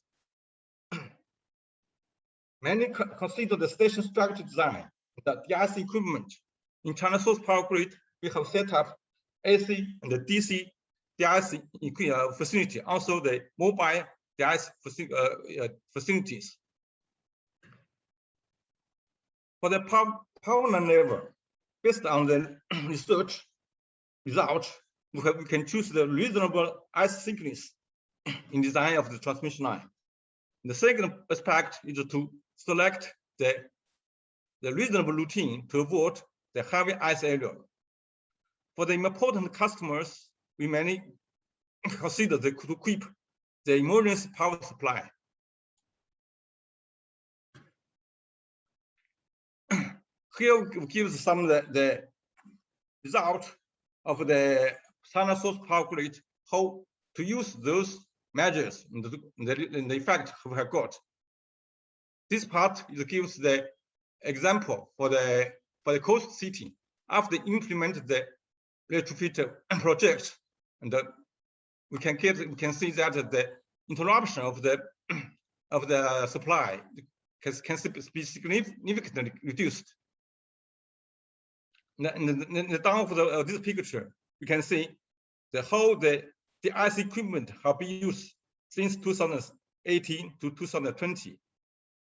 many consider the station structure design, the DIC equipment. In China source power grid, we have set up AC and the DC DIC facility, also the mobile DIC facilities. For the power line level, based on the research results, we can choose the reasonable ice thickness in design of the transmission line. The second aspect is to select the reasonable routine to avoid the heavy ice area. For the important customers, we may consider to keep the emergency power supply. Here gives some of the result of the China source power grid, how to use those measures and the effect we have got. This part gives the example for the coast city after implement the retrofit project, and we can see that the interruption of the supply can be significantly reduced. And down for this picture, we can see the ice equipment have been used since 2018 to 2020.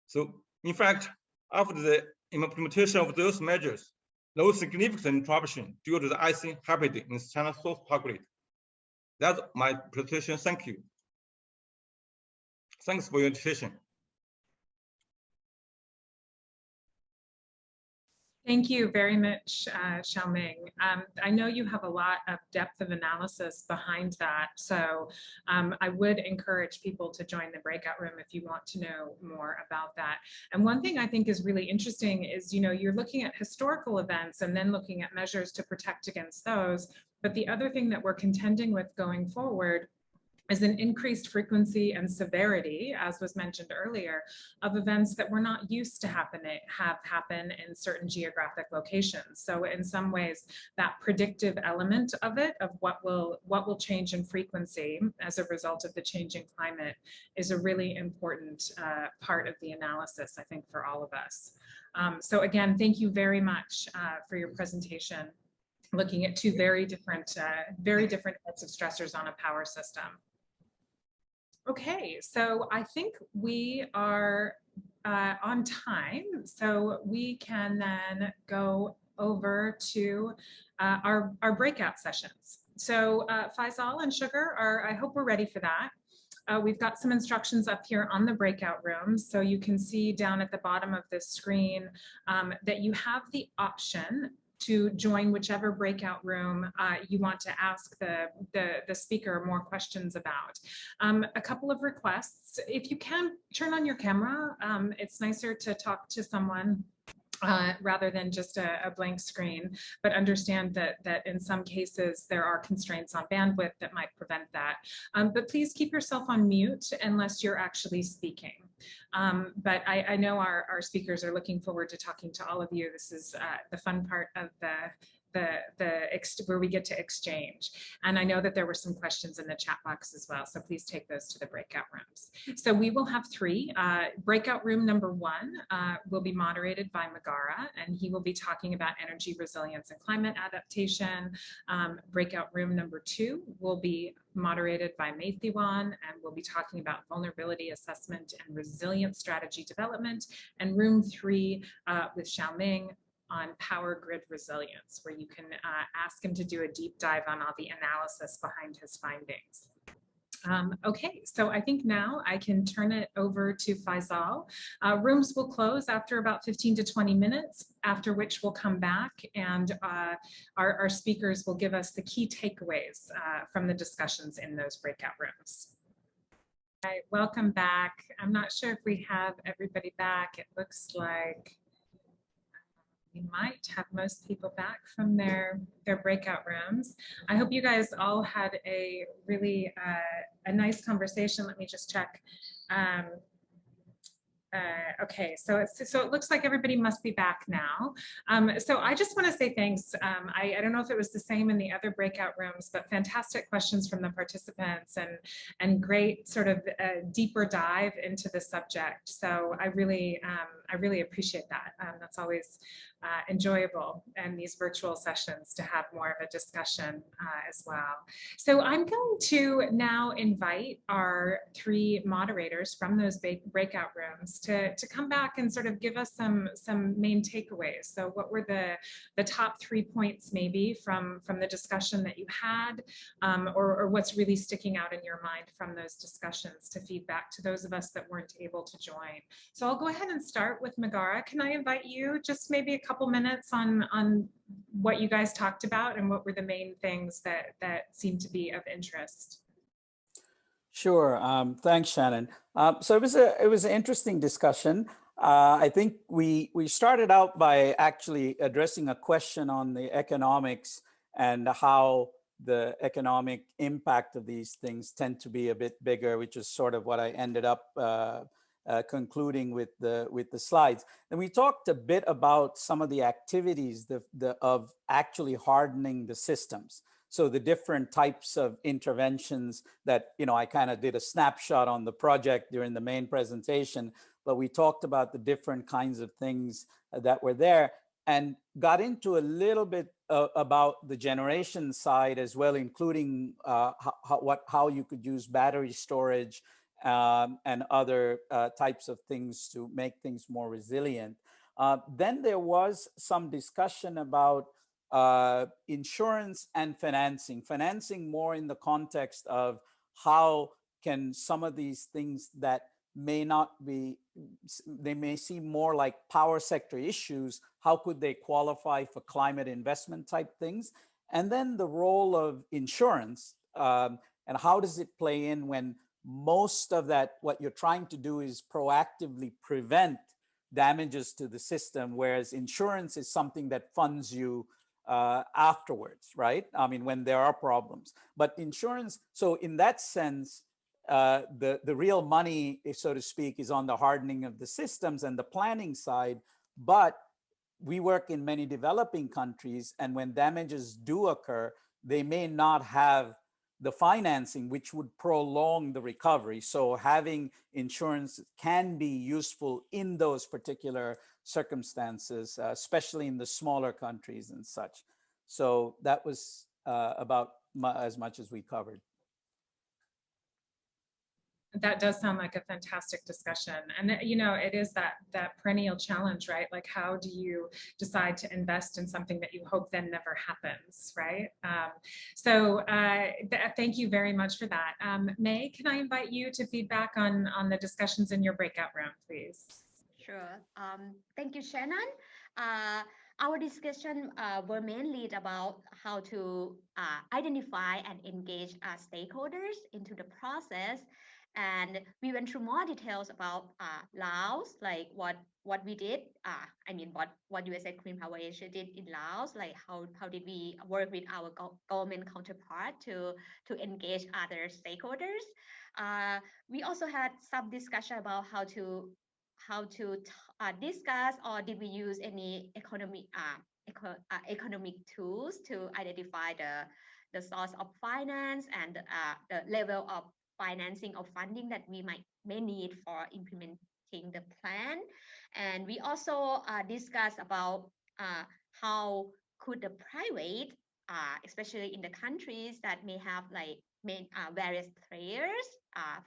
So in fact, after the implementation of those measures, no significant interruption due to the icing happened in China source power grid. That's my presentation. Thank you. Thanks for your attention.
Thank you very much, Xiaoming. I know you have a lot of depth of analysis behind that, so I would encourage people to join the breakout room if you want to know more about that. And one thing I think is really interesting is, you're looking at historical events and then looking at measures to protect against those. But the other thing that we're contending with going forward is an increased frequency and severity, as was mentioned earlier, of events that we're not used to have happen in certain geographic locations. So in some ways, that predictive element of it, of what will change in frequency as a result of the changing climate, is a really important part of the analysis, I think, for all of us. So again, thank you very much for your presentation, looking at two very different types of stressors on a power system. Okay, so I think we are on time, so we can then go over to our breakout sessions. So Faisal and Sugar I hope we're ready for that. We've got some instructions up here on the breakout rooms, so you can see down at the bottom of this screen that you have the option to join whichever breakout room you want to ask the speaker more questions about. A couple of requests. If you can, turn on your camera. It's nicer to talk to someone rather than just a blank screen, but understand that in some cases there are constraints on bandwidth that might prevent that. But please keep yourself on mute unless you're actually speaking. But I know our speakers are looking forward to talking to all of you. This is the fun part of where we get to exchange. And I know that there were some questions in the chat box as well, so please take those to the breakout rooms. So we will have three. Breakout room number 1 will be moderated by Megara, and he will be talking about energy resilience and climate adaptation. Breakout room number 2 will be moderated by Maithiwan, and we'll be talking about vulnerability assessment and resilient strategy development. And room 3 with Xiaoming on power grid resilience, where you can ask him to do a deep dive on all the analysis behind his findings. Okay, so I think now I can turn it over to Faisal. Rooms will close after about 15 to 20 minutes, after which we'll come back and our speakers will give us the key takeaways from the discussions in those breakout rooms. All right, welcome back. I'm not sure if we have everybody back. It looks like we might have most people back from their breakout rooms. I hope you guys all had a really a nice conversation. Let me just check. Okay, so it looks like everybody must be back now. So I just want to say thanks. I don't know if it was the same in the other breakout rooms, but fantastic questions from the participants and great sort of deeper dive into the subject. So I really appreciate that. That's always enjoyable in these virtual sessions to have more of a discussion as well. So I'm going to now invite our 3 moderators from those breakout rooms to come back and sort of give us some main takeaways. So what were the top 3 points maybe from the discussion that you had, or what's really sticking out in your mind from those discussions to feed back to those of us that weren't able to join. So I'll go ahead and start with Megara. Can I invite you just maybe a couple minutes on what you guys talked about and what were the main things that seemed to be of interest?
Sure. Thanks, Shannon. So it was an interesting discussion. I think we started out by actually addressing a question on the economics and how the economic impact of these things tend to be a bit bigger, which is sort of what I ended up concluding with the slides. And we talked a bit about some of the activities of actually hardening the systems. So the different types of interventions that, I kind of did a snapshot on the project during the main presentation, but we talked about the different kinds of things that were there and got into a little bit about the generation side as well, including how you could use battery storage and other types of things to make things more resilient. Then there was some discussion about insurance and financing more in the context of how can some of these things that may not be, they may seem more like power sector issues, how could they qualify for climate investment type things? And then the role of insurance and how does it play in when most of that, what you're trying to do is proactively prevent damages to the system, whereas insurance is something that funds you afterwards, right? I mean, when there are problems. But insurance, so in that sense, the real money, so to speak, is on the hardening of the systems and the planning side. But we work in many developing countries, and when damages do occur, they may not have the financing, which would prolong the recovery. So having insurance can be useful in those particular circumstances, especially in the smaller countries and such. So that was about as much as we covered.
That does sound like a fantastic discussion. And you know, it is that perennial challenge, right? Like, how do you decide to invest in something that you hope then never happens, right? Thank you very much for that. May, can I invite you to feedback on the discussions in your breakout room, please?
Sure. Thank you, Shannon. Our discussion were mainly about how to identify and engage stakeholders into the process. And we went through more details about Laos, like what we did. I mean, what USA Clean Power Asia did in Laos, like how did we work with our government counterpart to engage other stakeholders. We also had some discussion about how to discuss, or did we use any economic tools to identify the source of finance and the level of financing or funding that we may need for implementing the plan. And we also discussed about how could the private, especially in the countries that may have like various players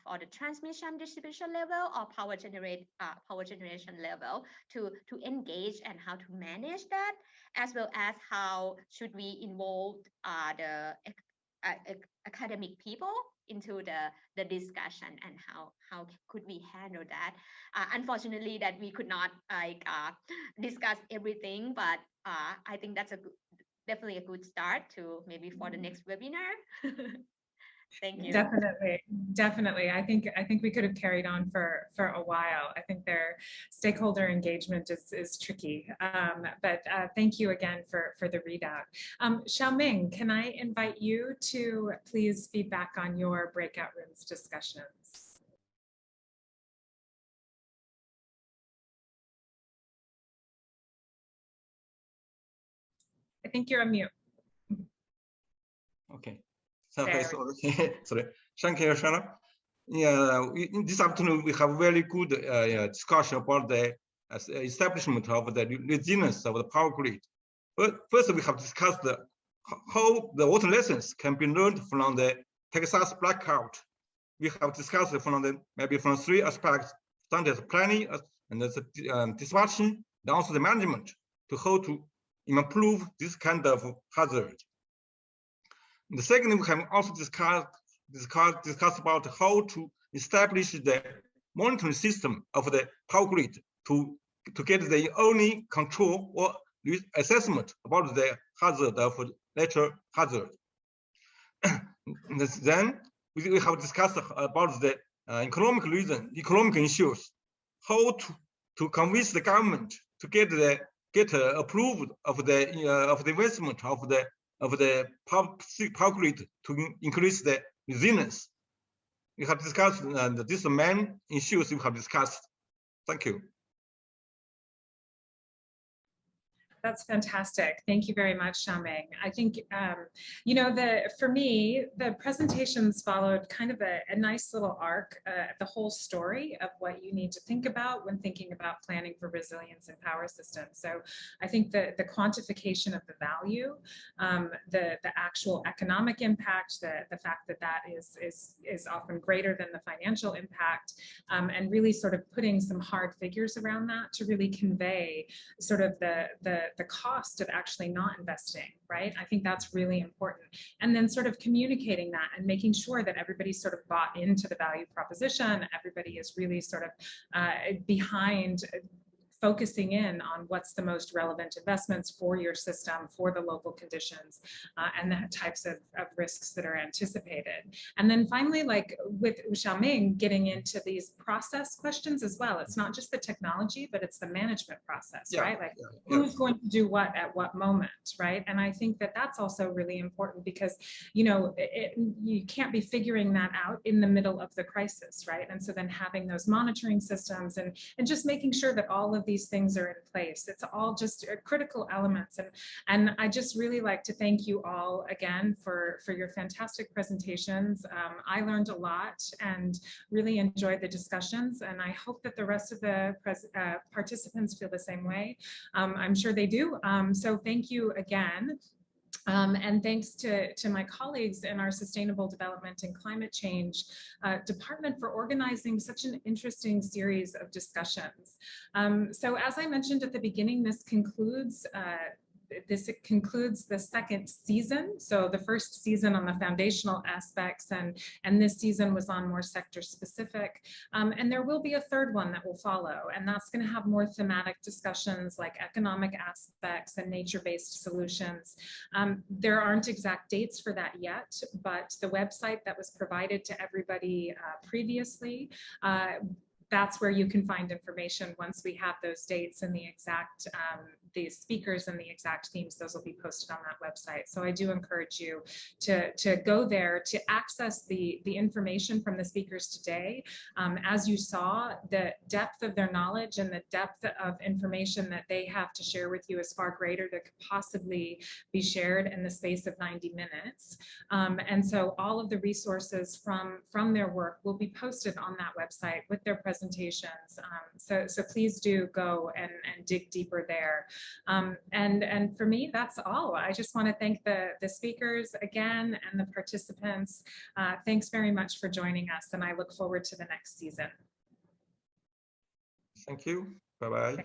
for the transmission distribution level or power generation level to engage, and how to manage that, as well as how should we involve the academic people into the discussion, and how could we handle that. Unfortunately, that we could not discuss everything, but I think that's definitely a good start to maybe for the next webinar. Thank you.
Definitely. I think we could have carried on for a while. I think their stakeholder engagement is tricky. But thank you again for the readout. Xiaoming, can I invite you to please feedback on your breakout rooms discussions? I think you're on mute.
Okay. Sorry. Thank you, Shannon. Yeah, this afternoon we have very good discussion about the establishment of the resilience of the power grid. But first, we have discussed how the water lessons can be learned from the Texas blackout. We have discussed maybe from three aspects: standard planning and the dispatching, and also the management, to how to improve this kind of hazard. The second, we can also discuss about how to establish the monitoring system of the power grid to get the only control or assessment about the hazard of natural hazard. Then we have discussed about the economic issues, how to convince the government to get approved of the investment of the power grid to increase the resilience. We have discussed these main issues we have discussed. Thank you.
That's fantastic. Thank you very much, Xiaoming. I think, you know, for me, the presentations followed kind of a nice little arc, the whole story of what you need to think about when thinking about planning for resilience in power systems. So I think the quantification of the value, the actual economic impact, the fact that is often greater than the financial impact, and really sort of putting some hard figures around that to really convey sort of the cost of actually not investing, right? I think that's really important. And then sort of communicating that and making sure that everybody's sort of bought into the value proposition, everybody is really sort of behind focusing in on what's the most relevant investments for your system, for the local conditions, and the types of risks that are anticipated. And then finally, like with Xiaoming, getting into these process questions as well. It's not just the technology, but it's the management process,
Yeah,
right? Like
yeah.
who's going to do what at what moment, right? And I think that that's also really important because, you know, you can't be figuring that out in the middle of the crisis, right? And so then having those monitoring systems and just making sure that all of these things are in place. It's all just critical elements. And I just really like to thank you all again for your fantastic presentations. I learned a lot and really enjoyed the discussions, and I hope that the rest of the participants feel the same way. I'm sure they do. So thank you again. And thanks to my colleagues in our Sustainable Development and Climate Change Department for organizing such an interesting series of discussions. So as I mentioned at the beginning, this concludes the second season. So the first season on the foundational aspects, and this season was on more sector specific. And there will be a third one that will follow, and that's going to have more thematic discussions like economic aspects and nature-based solutions. There aren't exact dates for that yet, but the website that was provided to everybody previously, that's where you can find information once we have those dates and the exact the speakers and the exact themes. Those will be posted on that website. So I do encourage you to go there to access the information from the speakers today. As you saw, the depth of their knowledge and the depth of information that they have to share with you is far greater than could possibly be shared in the space of 90 minutes. And so all of the resources from their work will be posted on that website with their presentations. So please do go and dig deeper there. And for me, that's all. I just want to thank the speakers again and the participants. Thanks very much for joining us, and I look forward to the next season.
Thank you. Bye-bye.